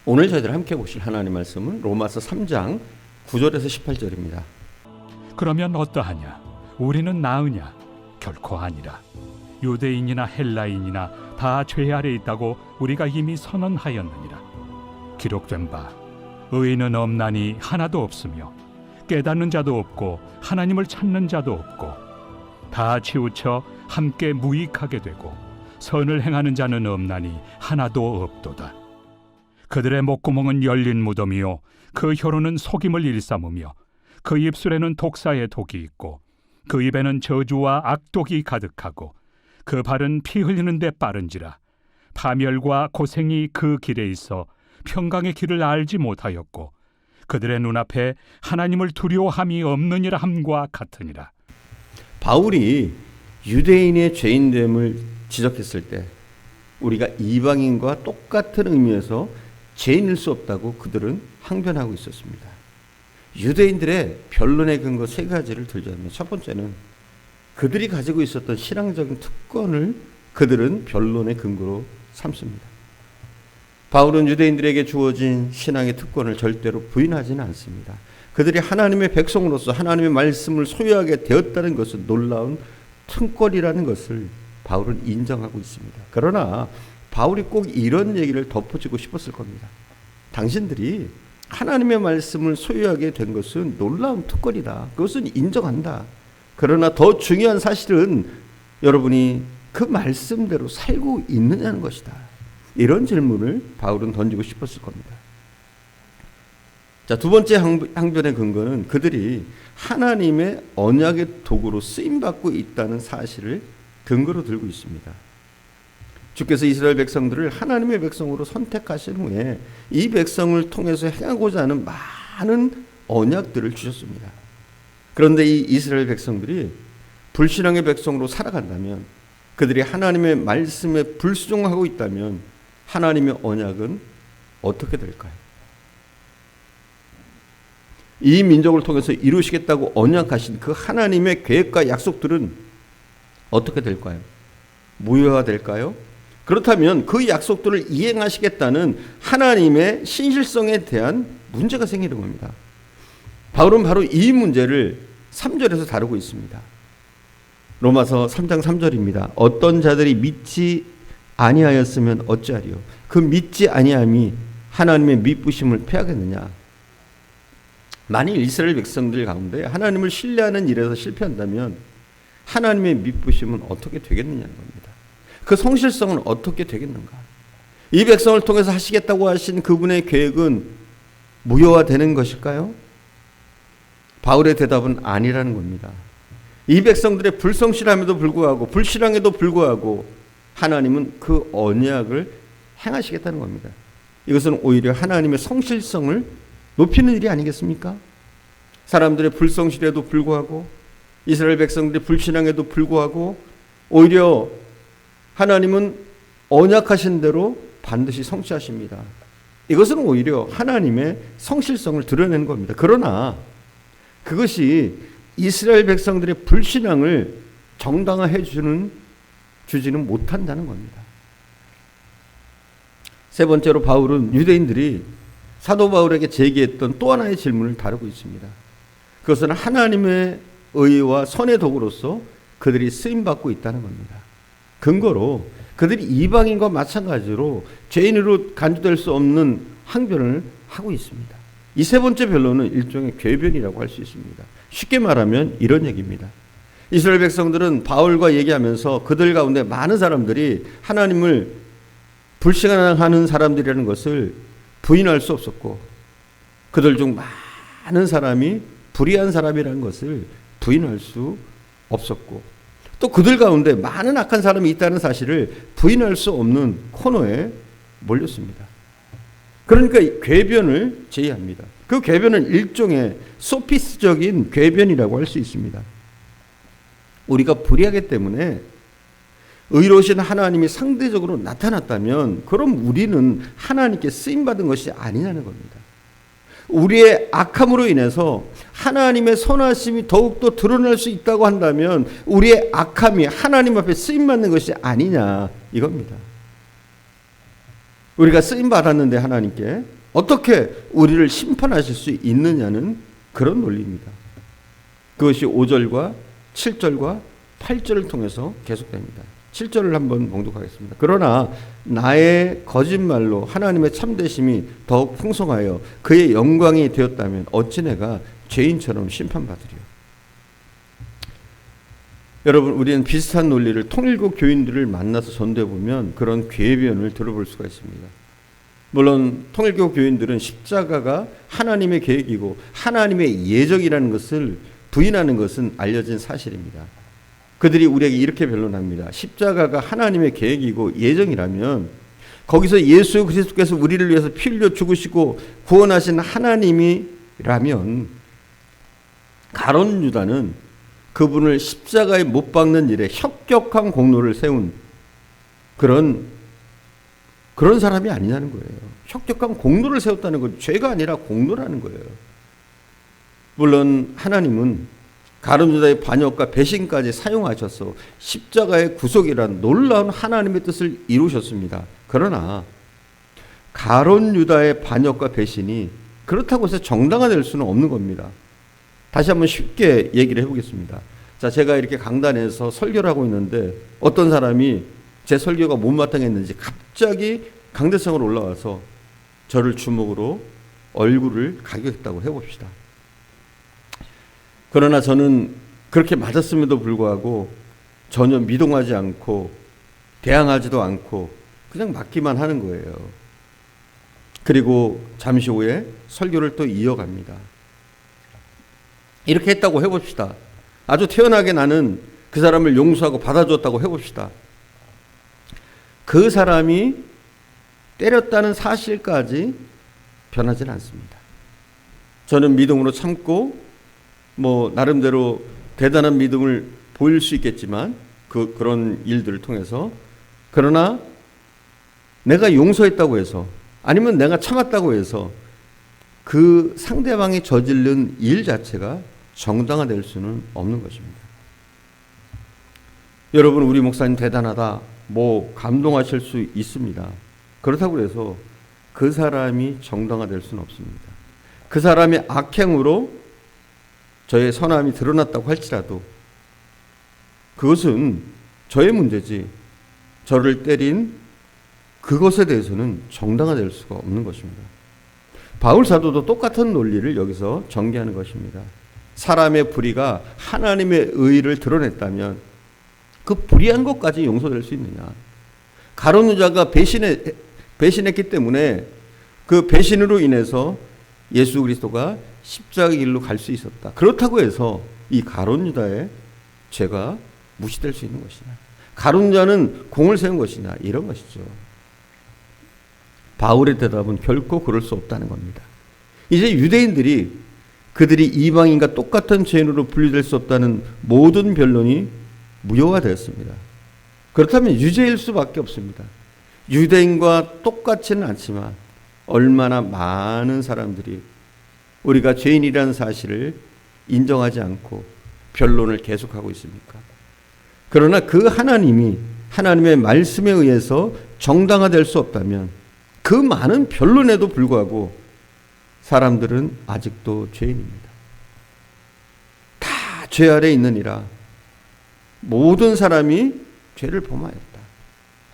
오늘 저희들 함께 보실 하나님 말씀은 로마서 3장 9절에서 18절입니다. 그러면 어떠하냐? 우리는 나으냐? 결코 아니라. 유대인이나 헬라인이나 다 죄 아래 있다고 우리가 이미 선언하였느니라. 기록된 바 의인은 없나니 하나도 없으며 깨닫는 자도 없고 하나님을 찾는 자도 없고 다 치우쳐 함께 무익하게 되고 선을 행하는 자는 없나니 하나도 없도다. 그들의 목구멍은 열린 무덤이요 그 혀로는 속임을 일삼으며 그 입술에는 독사의 독이 있고 그 입에는 저주와 악독이 가득하고 그 발은 피 흘리는 데 빠른지라. 파멸과 고생이 그 길에 있어 평강의 길을 알지 못하였고 그들의 눈앞에 하나님을 두려워함이 없느니라 함과 같으니라. 바울이 유대인의 죄인됨을 지적했을 때 우리가 이방인과 똑같은 의미에서 죄인일 수 없다고 그들은 항변하고 있었습니다. 유대인들의 변론의 근거 세 가지를 들자면, 첫 번째는 그들이 가지고 있었던 신앙적인 특권을 그들은 변론의 근거로 삼습니다. 바울은 유대인들에게 주어진 신앙의 특권을 절대로 부인하지는 않습니다. 그들이 하나님의 백성으로서 하나님의 말씀을 소유하게 되었다는 것은 놀라운 특권이라는 것을 바울은 인정하고 있습니다. 그러나 바울이 꼭 이런 얘기를 덧붙이고 싶었을 겁니다. 당신들이 하나님의 말씀을 소유하게 된 것은 놀라운 특권이다. 그것은 인정한다. 그러나 더 중요한 사실은 여러분이 그 말씀대로 살고 있느냐는 것이다. 이런 질문을 바울은 던지고 싶었을 겁니다. 자, 두 번째 항변의 근거는 그들이 하나님의 언약의 도구로 쓰임받고 있다는 사실을 근거로 들고 있습니다. 주께서 이스라엘 백성들을 하나님의 백성으로 선택하신 후에 이 백성을 통해서 행하고자 하는 많은 언약들을 주셨습니다. 그런데 이 이스라엘 백성들이 불신앙의 백성으로 살아간다면, 그들이 하나님의 말씀에 불순종하고 있다면 하나님의 언약은 어떻게 될까요? 이 민족을 통해서 이루시겠다고 언약하신 그 하나님의 계획과 약속들은 어떻게 될까요? 무효화될까요? 그렇다면 그 약속들을 이행하시겠다는 하나님의 신실성에 대한 문제가 생기는 겁니다. 바울은 바로 이 문제를 3절에서 다루고 있습니다. 로마서 3장 3절입니다. 어떤 자들이 믿지 아니하였으면 어찌하리요? 그 믿지 아니함이 하나님의 미쁘심을 패하겠느냐? 만일 이스라엘 백성들 가운데 하나님을 신뢰하는 일에서 실패한다면 하나님의 미쁘심은 어떻게 되겠느냐는 겁니다. 그 성실성은 어떻게 되겠는가? 이 백성을 통해서 하시겠다고 하신 그분의 계획은 무효화되는 것일까요? 바울의 대답은 아니라는 겁니다. 이 백성들의 불성실함에도 불구하고, 불신앙에도 불구하고 하나님은 그 언약을 행하시겠다는 겁니다. 이것은 오히려 하나님의 성실성을 높이는 일이 아니겠습니까? 사람들의 불성실에도 불구하고, 이스라엘 백성들의 불신앙에도 불구하고 오히려 하나님은 언약하신 대로 반드시 성취하십니다. 이것은 오히려 하나님의 성실성을 드러내는 겁니다. 그러나 그것이 이스라엘 백성들의 불신앙을 정당화해 주지는 못한다는 겁니다. 세 번째로 바울은 유대인들이 사도 바울에게 제기했던 또 하나의 질문을 다루고 있습니다. 그것은 하나님의 의와 선의 도구로서 그들이 쓰임받고 있다는 겁니다. 근거로 그들이 이방인과 마찬가지로 죄인으로 간주될 수 없는 항변을 하고 있습니다. 이 세 번째 변론은 일종의 궤변이라고 할 수 있습니다. 쉽게 말하면 이런 얘기입니다. 이스라엘 백성들은 바울과 얘기하면서 그들 가운데 많은 사람들이 하나님을 불신앙하는 사람들이라는 것을 부인할 수 없었고, 그들 중 많은 사람이 불의한 사람이라는 것을 부인할 수 없었고, 또 그들 가운데 많은 악한 사람이 있다는 사실을 부인할 수 없는 코너에 몰렸습니다. 그러니까 궤변을 제의합니다. 그 궤변은 일종의 소피스적인 궤변이라고 할 수 있습니다. 우리가 불의하기 때문에 의로우신 하나님이 상대적으로 나타났다면 그럼 우리는 하나님께 쓰임받은 것이 아니냐는 겁니다. 우리의 악함으로 인해서 하나님의 선하심이 더욱더 드러날 수 있다고 한다면 우리의 악함이 하나님 앞에 쓰임받는 것이 아니냐 이겁니다. 우리가 쓰임 받았는데 하나님께 어떻게 우리를 심판하실 수 있느냐는 그런 논리입니다. 그것이 5절과 7절과 8절을 통해서 계속됩니다. 7절을 한번 봉독하겠습니다. 그러나 나의 거짓말로 하나님의 참되심이 더욱 풍성하여 그의 영광이 되었다면 어찌 내가 죄인처럼 심판받으리요. 여러분, 우리는 비슷한 논리를 통일교 교인들을 만나서 전도해 보면 그런 궤변을 들어볼 수가 있습니다. 물론 통일교 교인들은 십자가가 하나님의 계획이고 하나님의 예정이라는 것을 부인하는 것은 알려진 사실입니다. 그들이 우리에게 이렇게 변론합니다. 십자가가 하나님의 계획이고 예정이라면 거기서 예수 그리스도께서 우리를 위해서 피 흘려 죽으시고 구원하신 하나님이라면 가룟 유다는 그분을 십자가에 못 박는 일에 협격한 공로를 세운 그런 사람이 아니냐는 거예요. 협격한 공로를 세웠다는 건 죄가 아니라 공로라는 거예요. 물론 하나님은 가룟 유다의 반역과 배신까지 사용하셔서 십자가의 구속이란 놀라운 하나님의 뜻을 이루셨습니다. 그러나 가룟 유다의 반역과 배신이 그렇다고 해서 정당화 될 수는 없는 겁니다. 다시 한번 쉽게 얘기를 해보겠습니다. 자, 제가 이렇게 강단에서 설교를 하고 있는데 어떤 사람이 제 설교가 못마땅했는지 갑자기 강대상으로 올라와서 저를 주먹으로 얼굴을 가격했다고 해봅시다. 그러나 저는 그렇게 맞았음에도 불구하고 전혀 미동하지 않고 대항하지도 않고 그냥 맞기만 하는 거예요. 그리고 잠시 후에 설교를 또 이어갑니다. 이렇게 했다고 해봅시다. 아주 태연하게 나는 그 사람을 용서하고 받아줬다고 해봅시다. 그 사람이 때렸다는 사실까지 변하지는 않습니다. 저는 믿음으로 참고 나름대로 대단한 믿음을 보일 수 있겠지만 그런 일들을 통해서, 그러나 내가 용서했다고 해서 아니면 내가 참았다고 해서 그 상대방이 저지른 일 자체가 정당화될 수는 없는 것입니다. 여러분, 우리 목사님 대단하다, 감동하실 수 있습니다. 그렇다고 해서 그 사람이 정당화될 수는 없습니다. 그 사람의 악행으로 저의 선함이 드러났다고 할지라도 그것은 저의 문제지 저를 때린 그것에 대해서는 정당화될 수가 없는 것입니다. 바울 사도도 똑같은 논리를 여기서 전개하는 것입니다. 사람의 불의가 하나님의 의를 드러냈다면 그 불의한 것까지 용서될 수 있느냐? 가룟 유다가 배신했기 때문에 그 배신으로 인해서 예수 그리스도가 십자가 길로 갈 수 있었다. 그렇다고 해서 이 가룟 유다의 죄가 무시될 수 있는 것이냐? 가룟 유다는 공을 세운 것이냐? 이런 것이죠. 바울의 대답은 결코 그럴 수 없다는 겁니다. 이제 유대인들이 그들이 이방인과 똑같은 죄인으로 분류될 수 없다는 모든 변론이 무효화되었습니다. 그렇다면 유죄일 수밖에 없습니다. 유대인과 똑같지는 않지만 얼마나 많은 사람들이 우리가 죄인이라는 사실을 인정하지 않고 변론을 계속하고 있습니까? 그러나 그 하나님이 하나님의 말씀에 의해서 정당화될 수 없다면 그 많은 변론에도 불구하고 사람들은 아직도 죄인입니다. 다 죄 아래 있느니라. 모든 사람이 죄를 범하였다.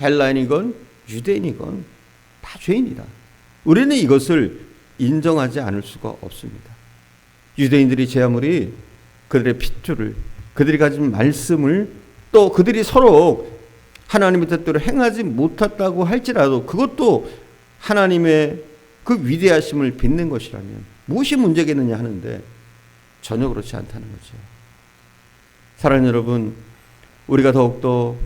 헬라인이건 유대인이건 다 죄인이다. 우리는 이것을 인정하지 않을 수가 없습니다. 유대인들이 제 아무리 그들의 핏줄을, 그들이 가진 말씀을, 또 그들이 서로 하나님의 뜻대로 행하지 못했다고 할지라도 그것도 하나님의 그 위대하심을 빛낸 것이라면 무엇이 문제겠느냐 하는데 전혀 그렇지 않다는 거죠. 사랑하는 여러분, 우리가 더욱더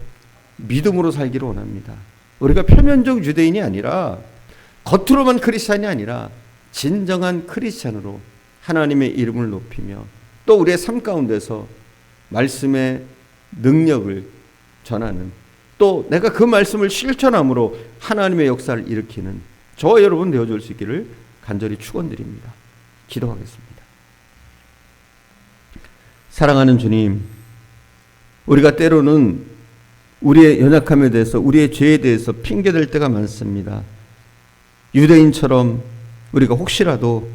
믿음으로 살기를 원합니다. 우리가 표면적 유대인이 아니라, 겉으로만 크리스찬이 아니라 진정한 크리스찬으로 하나님의 이름을 높이며 또 우리의 삶 가운데서 말씀의 능력을 전하는, 또 내가 그 말씀을 실천함으로 하나님의 역사를 일으키는 저와 여러분 되어줄 수 있기를 간절히 축원드립니다. 기도하겠습니다. 사랑하는 주님, 우리가 때로는 우리의 연약함에 대해서, 우리의 죄에 대해서 핑계댈 때가 많습니다. 유대인처럼 우리가 혹시라도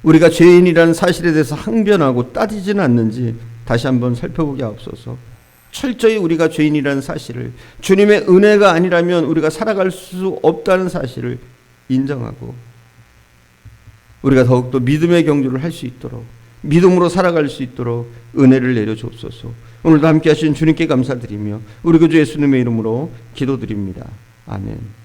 우리가 죄인이라는 사실에 대해서 항변하고 따지지는 않는지 다시 한번 살펴보게 하옵소서. 철저히 우리가 죄인이라는 사실을, 주님의 은혜가 아니라면 우리가 살아갈 수 없다는 사실을 인정하고 우리가 더욱더 믿음의 경주를 할 수 있도록, 믿음으로 살아갈 수 있도록 은혜를 내려주옵소서. 오늘도 함께 하신 주님께 감사드리며 우리 구주 예수님의 이름으로 기도드립니다. 아멘.